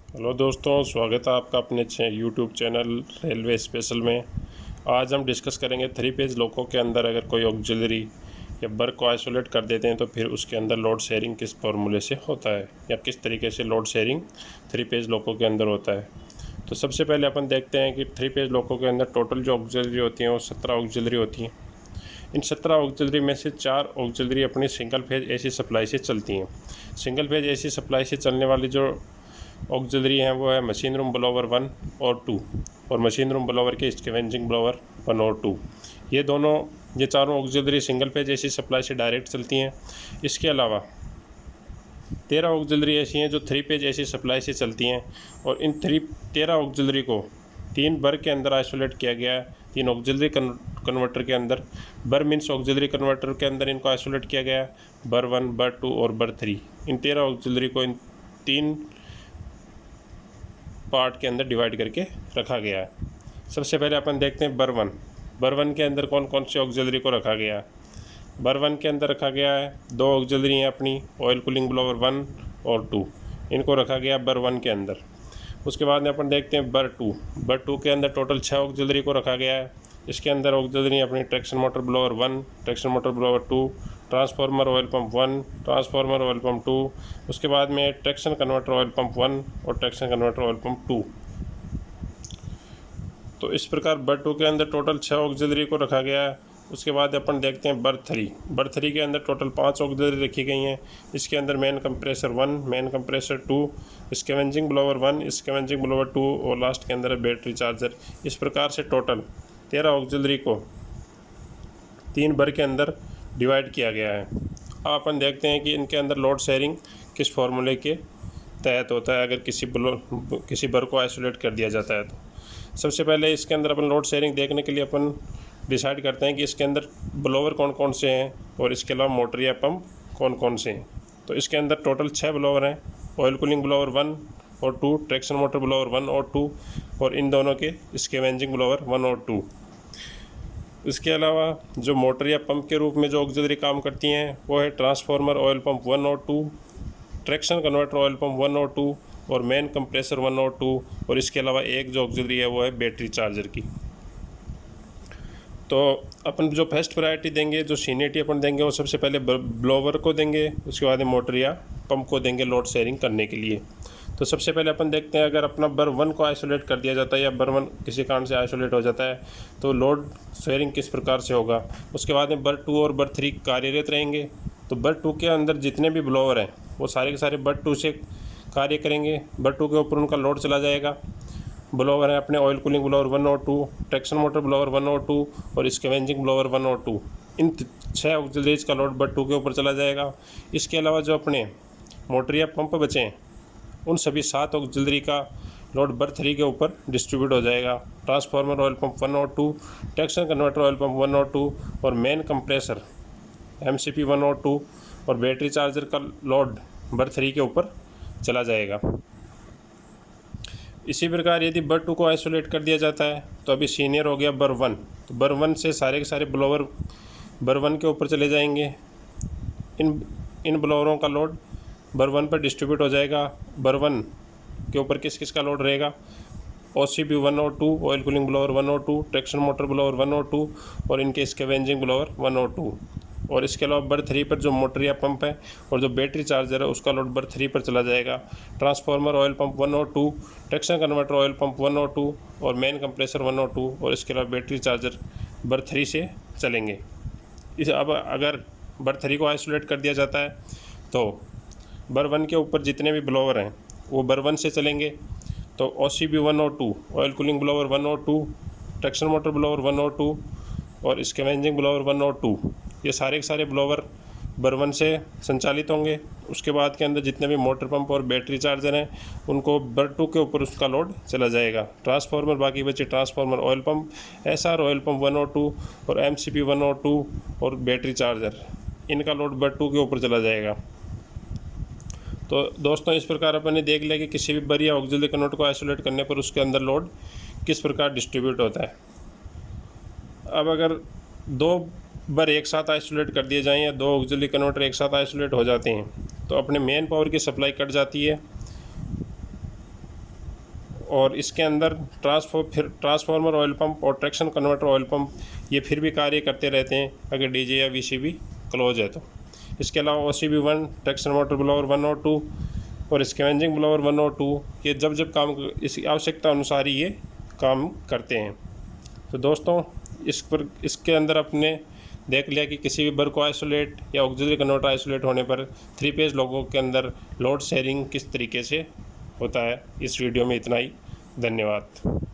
Hello दोस्तों, स्वागत है आपका अपने यूट्यूब चैनल रेलवे स्पेशल में। आज हम डिस्कस करेंगे 3 पेज लोको के अंदर अगर कोई ऑक्सिलरी या बर्क को आइसोलेट कर देते हैं तो फिर उसके अंदर लोड शेयरिंग किस फॉर्मूले से होता है या किस तरीके से लोड शेयरिंग 3 पेज लोको के अंदर होता है। तो सबसे पहले अपन देखते हैं कि 3 पेज लोको के अंदर टोटल जो ऑक्सिलरी होती हैं वो 17 ऑक्सिलरी होती हैं। इन 17 ऑक्सिलरी में से 4 ऑक्सिलरी अपनी सिंगल फेज एसी सप्लाई से चलती हैं। सिंगल फेज एसी सप्लाई से चलने वाली जो ऑक्सिलरी हैं वो है मशीन रूम ब्लोवर 1 और 2 और मशीन रूम ब्लोवर के स्कैवेंजिंग ब्लोवर 1 और 2। ये चारों auxiliary single phase AC supply से डायरेक्ट चलती हैं। इसके अलावा 13 ऑक्सिलरी ऐसी हैं जो 3 पेज एसी सप्लाई से चलती हैं और इन 13 ऑक्सिलरी को 3 बर के अंदर आइसोलेट किया गया है। 3 ऑक्सिलरी कन्वर्टर के अंदर, बर मीन्स ऑक्सिलरी कन्वर्टर के अंदर इनको आइसोलेट किया गया है, बर 1, बर 2 और बर 3। इन 13 ऑक्सिलरी को इन 3 पार्ट के अंदर डिवाइड करके रखा गया है। सबसे पहले अपन देखते हैं बर 1। बर 1 के अंदर कौन कौन सी ऑक्सिलरी को रखा गया है। बर 1 के अंदर रखा गया है 2 ऑक्सिलरी हैं अपनी ऑयल कूलिंग ब्लोवर 1 और 2, इनको रखा गया बर 1 के अंदर। उसके बाद में अपन देखते हैं बर 2। बर 2 के अंदर टोटल 6 ऑक्सिलरी को रखा गया है। इसके अंदर ऑक्सिलरी अपनी traction motor blower 1, traction motor blower 2, transformer oil pump 1, transformer oil pump 2, उसके बाद में ट्रैक्शन कन्वर्टर ऑयल पंप 1 और ट्रैक्शन कन्वर्टर ऑयल पंप 2। तो इस प्रकार बर 2 के अंदर टोटल 6 ऑक्सिलरी को रखा गया है। उसके बाद अपन देखते हैं बर 3। बर 3 के अंदर टोटल 5 ऑक्सिलरी रखी गई हैं। इसके अंदर main compressor 1, main compressor 2, scavenging blower 1, scavenging blower 2 और लास्ट के अंदर है बैटरी चार्जर। इस प्रकार से टोटल 13 ऑक्सिलरी को 3 बर के अंदर डिवाइड किया गया है। अब अपन देखते हैं कि इनके अंदर लोड शेयरिंग किस फॉर्मूले के तहत होता है अगर किसी बर को आइसोलेट कर दिया जाता है। तो सबसे पहले इसके अंदर अपन लोड शेयरिंग देखने के लिए अपन डिसाइड करते हैं कि इसके अंदर ब्लोवर कौन कौन से हैं और इसके अलावा मोटर या पंप कौन कौन से हैं। तो इसके अंदर टोटल 6 ब्लोवर हैं, ऑयल कूलिंग ब्लोवर 1 और 2, ट्रैक्शन मोटर ब्लोवर 1 और 2 और इन दोनों के स्कैवेंजिंग ब्लोवर 1 और 2। इसके अलावा जो मोटर या पंप के रूप में जो ऑक्सिलरी काम करती हैं वो है ट्रांसफार्मर ऑयल पंप 1 और 2, ट्रैक्शन कन्वर्टर ऑयल पंप 1 और 2 और मेन कंप्रेसर 1 और 2 और इसके अलावा एक जो ऑक्सिलरी है वो है बैटरी चार्जर की। तो अपन जो फर्स्ट प्रायोरिटी देंगे, जो सीनियरिटी अपन देंगे वो सबसे पहले ब्लोवर को देंगे, उसके बाद मोटर या पंप को देंगे लोड शेयरिंग करने के लिए। तो सबसे पहले अपन देखते हैं अगर अपना बर 1 को आइसोलेट कर दिया जाता है या बर 1 किसी कारण से आइसोलेट हो जाता है तो लोड शेयरिंग किस प्रकार से होगा। उसके बाद में बर 2 और बर 3 कार्यरत रहेंगे। तो बर 2 के अंदर जितने भी ब्लोवर हैं वो सारे के सारे बर 2 से कार्य करेंगे। बर 2 के ऊपर उनका लोड चला जाएगा। ब्लोवर है अपने ऑयल कूलिंग ब्लोवर 1 और 2, ट्रैक्शन मोटर ब्लोवर 1 और 2 और स्कैवेंजिंग ब्लोवर 1 और 2। इन 6 ऑक्सिलरीज का लोड बर 2 के ऊपर चला जाएगा। इसके अलावा जो अपने मोटर या पंप बचे हैं उन सभी 7 ऑक्सिलरी का लोड बर 3 के ऊपर डिस्ट्रीब्यूट हो जाएगा। ट्रांसफार्मर ऑयल पंप 1 और 2, ट्रैक्शन कन्वर्टर ऑयल पंप 1 और 2 और मेन कंप्रेसर MCP 1 और 2 और बैटरी चार्जर का लोड बर 3 के ऊपर चला जाएगा। इसी प्रकार यदि बर 2 को आइसोलेट कर दिया जाता है तो अभी सीनियर हो गया बर 1। तो बर 1 से सारे के सारे ब्लोवर बर 1 के ऊपर चले जाएंगे। इन ब्लोवरों का लोड बर 1 पर डिस्ट्रीब्यूट हो जाएगा। बर 1 के ऊपर किस किस का लोड रहेगा, OCB 1 और 2, ऑयल कूलिंग ब्लोवर 1 और 2, ट्रैक्शन मोटर ब्लोवर 1 और 2 और इनके स्कैवेंजिंग ब्लोवर 1 और 2। और इसके अलावा बर 3 पर जो मोटर या पंप है और जो बैटरी चार्जर है उसका लोड बर 3 पर चला जाएगा। ट्रांसफार्मर ऑयल पंप 1 और 2, ट्रैक्शन कन्वर्टर ऑयल पंप 1 और 2 और मेन कंप्रेसर 1 और 2 और इसके अलावा बैटरी चार्जर बर 3 से चलेंगे। अब अगर बर 3 को आइसोलेट कर दिया जाता है तो बर 1 के ऊपर जितने भी ब्लोवर हैं वो बर 1 से चलेंगे। तो OCB 1 और 2, ऑयल कूलिंग ब्लोवर 1 और 2, ट्रैक्शन मोटर ब्लोवर 1 और 2 और स्कैवेंजिंग ब्लोवर 1 और 2, ये सारे के सारे ब्लोवर बर 1 से संचालित होंगे। उसके बाद के अंदर जितने भी मोटर पंप और बैटरी चार्जर हैं उनको बर 2 के ऊपर उसका लोड चला जाएगा। ट्रांसफार्मर बाकी बचे transformer oil pump, SR oil pump 1 और 2 और MCP 1 और 2 और बैटरी चार्जर, इनका लोड बर 2 के ऊपर चला जाएगा। तो दोस्तों इस प्रकार अपन ने देख लिया कि किसी भी बर या ऑक्सिलरी कन्वर्टर को आइसोलेट करने पर उसके अंदर लोड किस प्रकार डिस्ट्रीब्यूट होता है। अब अगर 2 बर एक साथ आइसोलेट कर दिए जाएँ या 2 ऑक्सिलरी कन्वर्टर एक साथ आइसोलेट हो जाते हैं तो अपने मेन पावर की सप्लाई कट जाती है और इसके अंदर ट्रांसफार्मर ऑयल पंप और ट्रैक्शन कन्वर्टर ऑयल पंप ये फिर भी कार्य करते रहते हैं अगर डीजे या वीसीबी क्लोज है तो। इसके अलावा OCB 1, ट्रैक्शन मोटर ब्लोअर 1 और 2 और स्कैवेंजिंग ब्लोअर 1 और 2 ये जब काम इस आवश्यकता अनुसार ही ये काम करते हैं। तो दोस्तों इसके अंदर अपने देख लिया कि किसी भी बर को आइसोलेट या ऑक्सिलरी कन्वर्टर आइसोलेट होने पर 3 फेज लोगों के अंदर लोड शेयरिंग किस तरीके से होता है। इस वीडियो में इतना ही। धन्यवाद।